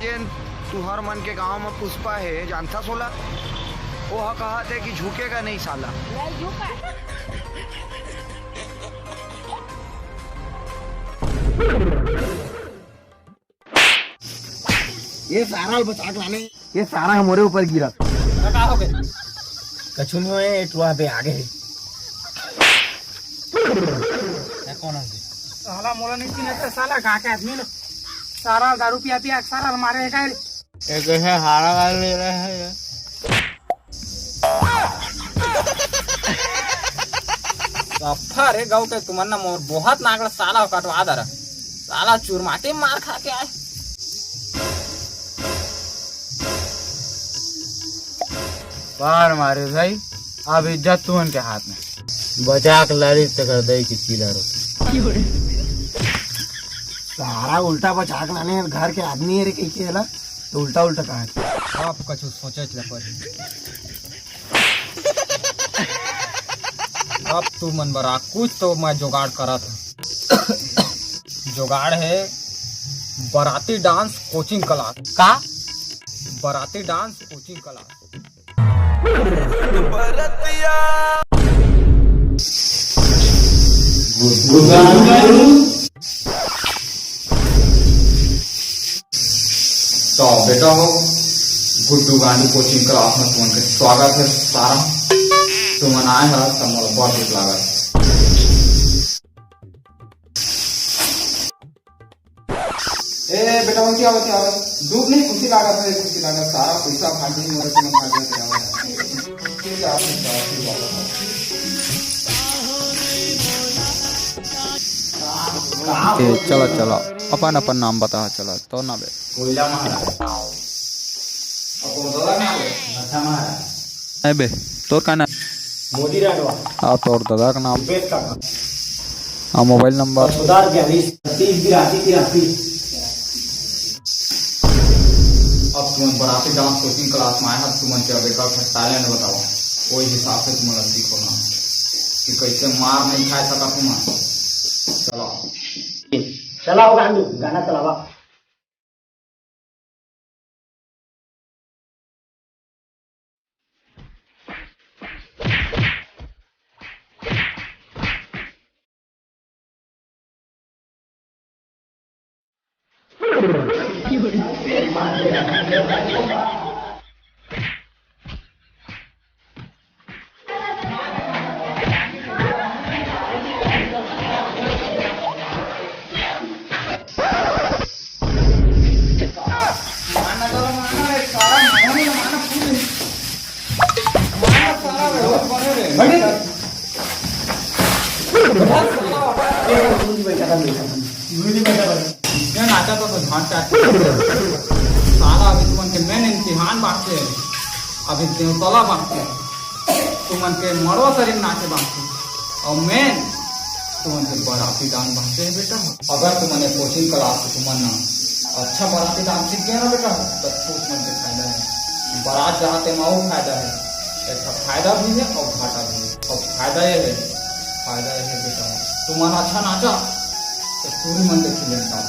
तुहर मन के गांव में पुष्पा है, जानता सोला वो कहा थे कि झुकेगा नहीं साला। ये सारा बचा लाने, ये सारा हमारे ऊपर गिरा। क्या हो गया? कछु नहीं है, टुआ पे आगे है। कौन है? साला मोला नहीं चिन्हता, साला कहाँ के आदमी लोग सारा दारू पिया पिया सारा हमारे है। एक है हारा गाल ले रहा है यार। अरे गाँव के तुमन्ना मोर बहुत नागड़ साला कटवा दर साला चूरमाटे मार खा के आए। बार मारे भाई, अब इज्जत तू उनके हाथ में। बचा के लड़ी तो कर दे कि चिल्ला रो। सारा उल्टा बचा के लाने घर के आदमी है रे कहीं के हला तो उल्टा उल्टा कहा। आप कछु सोचे चले पर अब तू मन बरा कुछ तो मैं जुगाड़ करा था। जुगाड़ है बराती डांस कोचिंग क्लास का। बराती डांस कोचिंग क्लास तो बेटा हो गुड्डू गांधी कोचिंग क्लास में तुमन स्वागत है। सारा तुमन आए है तो मोला बहुत दुख लागत। ए बेटा हो क्या दुख नहीं खुशी लागत है, खुशी लागत सारा पैसा फाटी मोरे तुमन फाटे चलो चलो अपन अपन नाम बता। चलो तो ना बे कोयला महाराज अपन दादा ना बे अच्छा महाराज है बे तोर का नाम मोदी राठवा आ तोर दादा का नाम वेद का आ मोबाइल नंबर सुधार 30 अब तुम बराती डांस कोचिंग क्लास में आए हैं। तुमन के अब एक टैलेंट बताओ, कोई हिसाब से तुमने सीखो ना कि कैसे मार नहीं खाए सका तुम। चलो चलाओ गांडू गाना चलावा। नाचा तो झांटा सारा अभी तुमन के मेन इम्तिहान बांटते अभी देवतला बांटते तुमन के मरवा शरीर नाचे बांटते और मेन तुमन के बराती डांस बांटते हैं बेटा। अगर तुमने कोचिंग क्लास तुमन अच्छा बराती डांस सीख गया ना बेटा तो तुमन के फायदा है। बारात जाते में और फायदा है, एक फायदा भी है और घाटा भी है। और फायदा ये है बेटा तुमन अच्छा नाचा तो पूरी मन देख लेता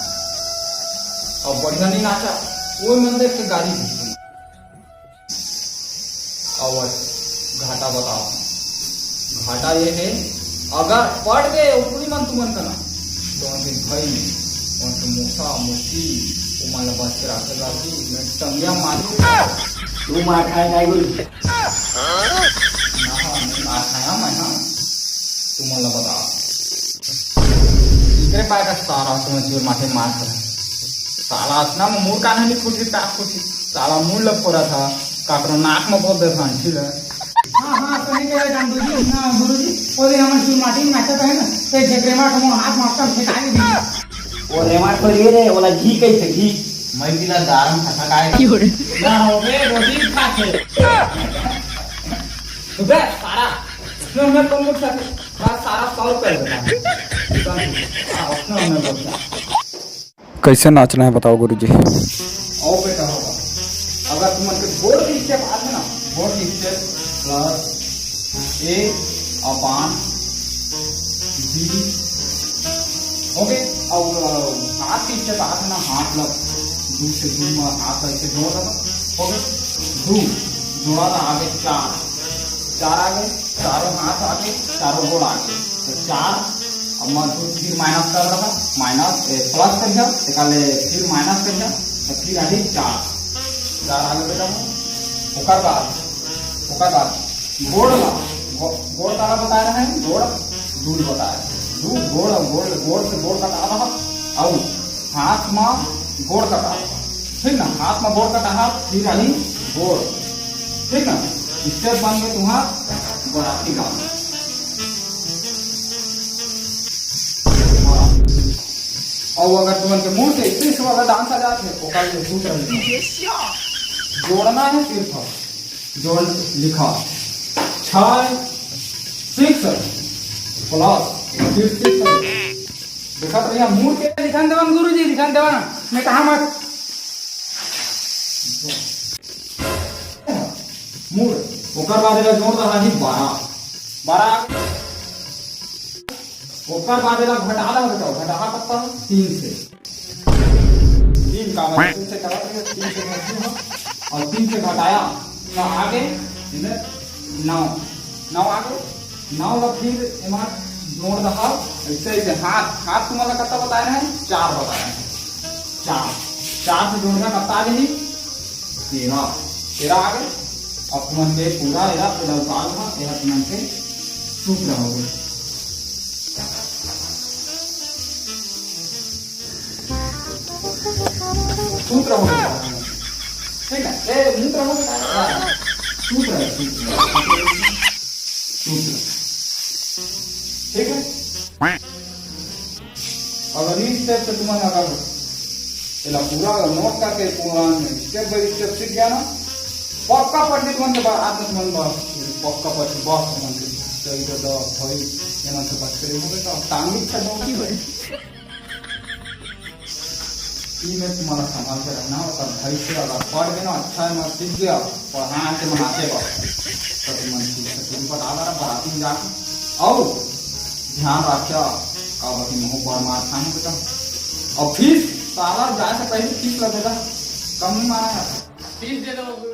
और बढ़िया नहीं नाचा वो मन देख के गाड़ी दी। और घाटा बताओ, घाटा ये है अगर पढ़ गए पूरी मन तुमन का ना तो उनके भाई उनके मूसा मूसी उमन बच के रखे लागी मैं टंगिया मारू तू मार खाएगा गुरु ना खाया मैं ना तुमन बताओ इतने पाए का सारा तुम्हें जोर माथे मार कर साला इतना मुंह का नहीं फूटी टाक फूटी साला मुंह लग पड़ा था काकरो नाक में बोल देता है। ठीक है हाँ सही कह रहे गांडू जी। हाँ गुरुजी वो दिन हमारे चूरमाटी में नाचा है ना तो झगड़ेमा को हाथ मारता फेंकाई दी और रेमाट पर ये रे वाला घी कैसे घी मैं दिला दारम खटकाए ना हो गए रोटी खा के सुबह सारा क्यों मैं कम लोग बस सारा 100 रुपए देता हूं। कैसे नाचना है बताओ गुरुजी। और बेटा होगा अगर तुम बोर्ड की स्टेप आते ना बोर्ड की स्टेप प्लस ए अपान बी ओके और हाथ की स्टेप आते ना हाथ लग दू से दू में हाथ ऐसे जोड़ देना, हो गए दू, जोड़ा था आगे चार, चार आगे, चारों हाथ आगे, चारों गोड़ आगे, तो चार। अब मैं दू फिर माइनस कर रहा, माइनस प्लस कर दिया, फिर माइनस कर दिया, तो फिर आगे चार, चार आगे बेटा ओकर बाद गोड़ ला, गोड़ का बता रहे हैं, गोड़ दूर बताया, दू गोड़ से गोड़ कटा रहा और हाथ में गोड़ कटा रहा, ठीक ना, हाथ में गोड़ कटा, फिर आली गोड़, ठीक ना। इससे बन गए तुम्हारा बराती गाँव। और अगर तुम के मुंह से इस वाला डांस आ जाते हैं तो सूत्र जोड़ना है, सिर्फ जोड़ लिखा 6 6 प्लस फिर 6 देखा तो यहाँ मूड के लिखन देवन गुरु जी, लिखन देवन मैं कहा मत मूड ओकर बाद जोड़ रहा है 12 ओकर बाद घटा रहा बताओ, घटा सकता है 3 से, 3 का मतलब 3 से करा, 3 से घटती है और 3 से घटाया तो आगे 9 आगे 9 का फिर एमा जोड़ रहा ऐसे हाथ तुम्हारा कितना बताए हैं, 4 बताए हैं, 4 से जोड़ना कितना आगे ही 13 आगे। अब तुम के पूरा उतार यह तुम के सूत्र हो गए। सूत्र हो गया, ठीक है, मूत्र हो गया, सूत्र है, सूत्र ठीक है। अगर इस स्टेप से तुम्हारा अगर पूरा नोट करके पूरा स्टेप बाय स्टेप सीख गया ना, पक्का पढ़ने तुम आज में तुम पक्का पढ़ बस मन के सही तो दो भाई ये मन से बात करे हो तो टांगी खड़ो की भाई ई में तुम्हारा संभाल के रहना और भाई से अगर पढ़ गए ना अच्छा है, मैं सीख गया पढ़ा के बनाते बा तो तुम तुम पर आधार बराती जा और ध्यान रखा का बाकी मुंह पर मार खाने बेटा। और फीस सारा जाए से पहले फीस लगेगा, कम नहीं मारा, फीस दे दो।